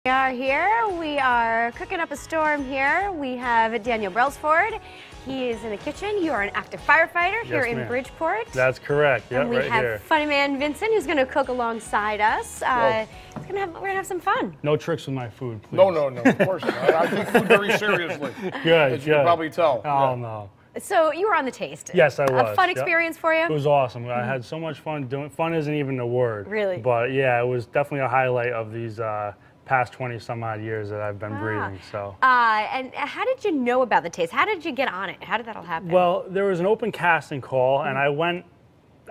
We are here. We are cooking up a storm here. We have Danny Brelsford. He is in the kitchen. You are an active firefighter here in Bridgeport. That's correct. Yep, and we have funny man Vincent, who's going to cook alongside us. We're gonna have some fun. No tricks with my food, please. No, of course not. I take food very seriously. Good, as you can probably tell. Oh, no. So you were on the Taste. Yes, I was. A fun experience for you? It was awesome. I had so much fun doing. Fun isn't even a word. Really? But yeah, it was definitely a highlight of these past 20 some odd years that I've been breathing. So. And how did you know about the Taste? How did you get on it? How did that all happen? Well, there was an open casting call, and I went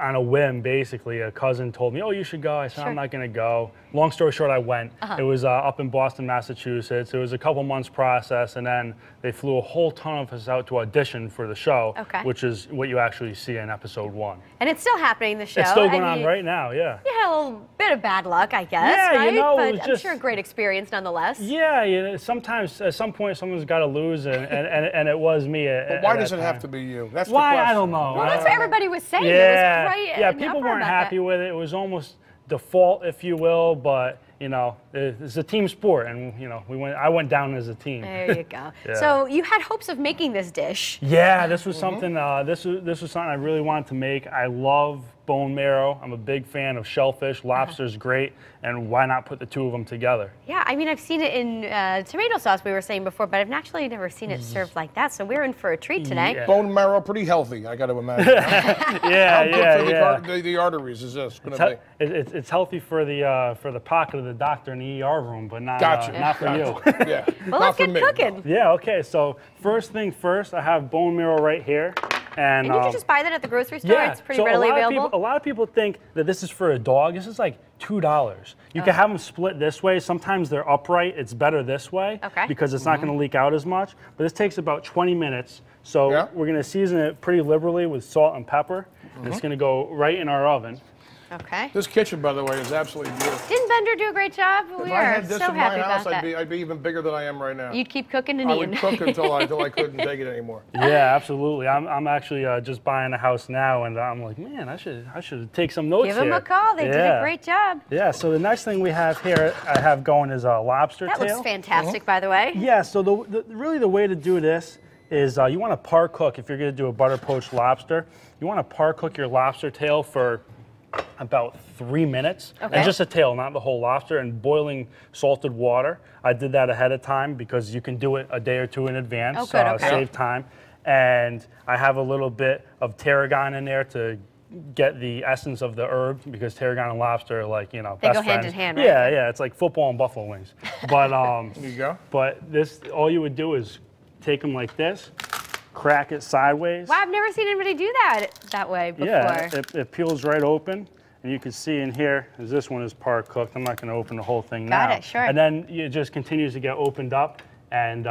on a whim, basically. A cousin told me, oh, you should go. I said, I'm not going to go. Long story short, I went. It was up in Boston, Massachusetts. It was a couple months process, and then they flew a whole ton of us out to audition for the show, which is what you actually see in episode 1. And it's still happening, the show. It's still going on right now, yeah. You had a little bit of bad luck, I guess, yeah, right? You know, but I'm sure a great experience nonetheless. Yeah, you know, sometimes, at some point, someone's got to lose, and it was me. But why does it have to be you? That's why? the question. I don't know. Well, that's what everybody was saying. Yeah, it was quite yeah, people weren't happy with it. It was almost default, if you will, but you know, it's a team sport, and you know, I went down as a team. There you go. So you had hopes of making this dish. Yeah, this was something. This was something I really wanted to make. I love bone marrow. I'm a big fan of shellfish. Lobster's great, and why not put the two of them together? Yeah, I mean, I've seen it in tomato sauce, we were saying before, but I've actually never seen it served like that. So we're in for a treat today. Yeah. Bone marrow, pretty healthy, I got to imagine. Yeah, How good for the arteries is this going to be? It's healthy for the pocket of the doctor in the ER room, but not not for you. Yeah. Well, let's get cooking. Yeah. Okay. So first thing first, I have bone marrow right here. And you can just buy that at the grocery store? Yeah, it's pretty readily available? A lot of people think that this is for a dog. This is like $2. You can have them split this way. Sometimes they're upright. It's better this way because it's not going to leak out as much. But this takes about 20 minutes. So we're going to season it pretty liberally with salt and pepper. And it's going to go right in our oven. Okay. This kitchen, by the way, is absolutely beautiful. Didn't Bender do a great job? We are so happy about that. I'd be even bigger than I am right now. You'd keep cooking and eating. I would cook until I couldn't take it anymore. Yeah, absolutely. I'm actually just buying a house now, and I'm like, man, I should take some notes here. Give them a call. They did a great job. Yeah. So the next thing we have here, I have going is a lobster tail. That looks fantastic, by the way. Yeah. So really the way to do this is you want to par cook. If you're going to do a butter poached lobster, you want to par cook your lobster tail for about 3 minutes, and just a tail, not the whole lobster, in boiling salted water. I did that ahead of time because you can do it a day or two in advance, save time. And I have a little bit of tarragon in there to get the essence of the herb, because tarragon and lobster are like, you know, they best go friends. hand in hand, right? Yeah, it's like football and buffalo wings. But there you go. But this, all you would do is take them like this, crack it sideways. Wow, I've never seen anybody do that way before. Yeah, it peels right open. And you can see in here, as this one is par cooked, I'm not going to open the whole thing now. Got it, sure. And then it just continues to get opened up and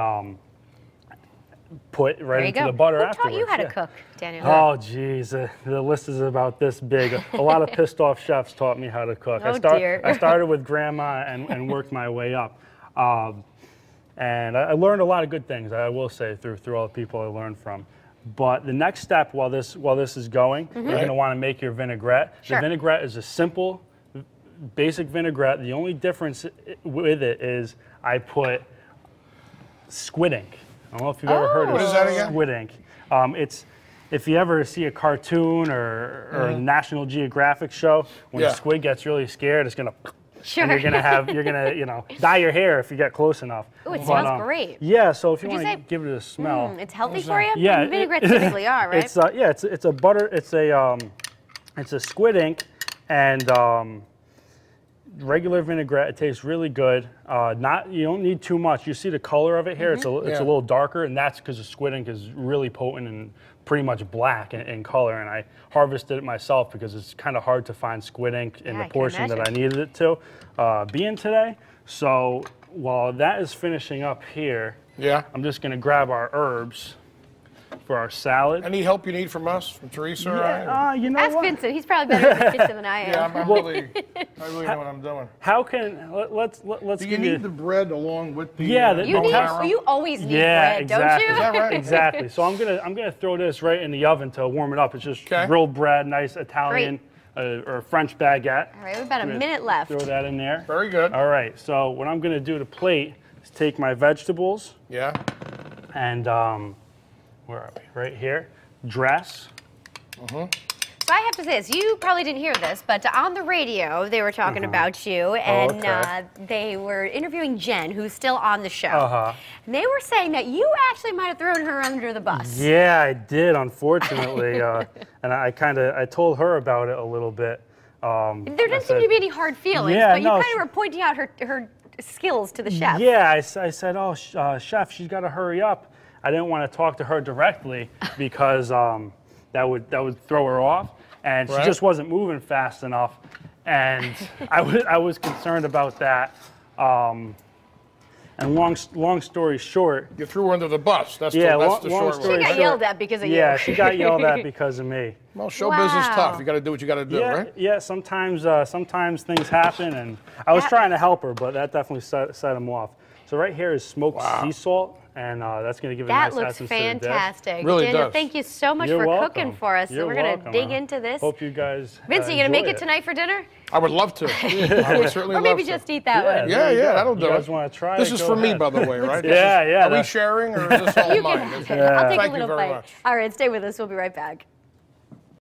put right into the butter afterwards. Who taught you how to cook, Daniel? Oh, geez, the list is about this big. A lot of pissed off chefs taught me how to cook. Dear. I started with grandma and worked my way up. And I learned a lot of good things, I will say, through all the people I learned from. But the next step while this is going, you're going to want to make your vinaigrette. The vinaigrette is a simple, basic vinaigrette. The only difference with it is I put squid ink. I don't know if you've ever heard of squid ink. It's if you ever see a cartoon or a National Geographic show, when a squid gets really scared, it's going to... And you're gonna, you know, dye your hair if you get close enough. Oh, it smells great. Yeah, so if you want to give it a smell, it's healthy for you. Yeah, vinaigrettes typically are, right? It's it's a squid ink, and regular vinaigrette. It tastes really good. You don't need too much. You see the color of it here. It's a little darker, and that's because the squid ink is really potent and pretty much black in color. And I harvested it myself because it's kind of hard to find squid ink in the portion that I needed it to be in today. So while that is finishing up here, I'm just going to grab our herbs for our salad. Any help you need from us, from Teresa? Yeah, you know Ask Vincent. He's probably better at the kitchen than I am. Yeah, I really know what I'm doing. How can let's Do you need the bread along with the? You always need bread, don't you? Is that right? Exactly. So I'm gonna throw this right in the oven to warm it up. It's just grilled bread, nice Italian or a French baguette. All right, we have about a minute left. Throw that in there. Very good. All right, so what I'm gonna do to plate is take my vegetables. Yeah. And where are we? Right here. Dress. So I have to say this, you probably didn't hear this, but on the radio they were talking about you, and they were interviewing Jen, who's still on the show. And they were saying that you actually might have thrown her under the bus. Yeah, I did, unfortunately. And I told her about it a little bit. There didn't seem to be any hard feelings, but you kind of were pointing out her skills to the chef. Yeah, I said, oh, chef, she's got to hurry up. I didn't want to talk to her directly because that would throw her off, and she just wasn't moving fast enough, and I was concerned about that. And long story short, you threw her under the bus. That's the short story. She got yelled at because of you. Yeah, she got yelled at because of me. Well, show business tough. You got to do what you got to do, right? Yeah. Sometimes things happen, and I was trying to help her, but that definitely set them off. So right here is smoked sea salt, and that's going to give it a nice essence to the dish. That looks fantastic. Really Daniel, does. thank you so much for cooking for us. You're We're going to dig into this. Hope you guys Vince, are you going to make it tonight for dinner? I would love to. I would certainly or maybe love to. just eat that one. Yeah, that'll do it. You guys want to try This it? is Go for me, ahead. by the way, right? Yeah. Are we sharing, or is this all mine? I'll take Thank a little you very bite. much. All right, stay with us. We'll be right back.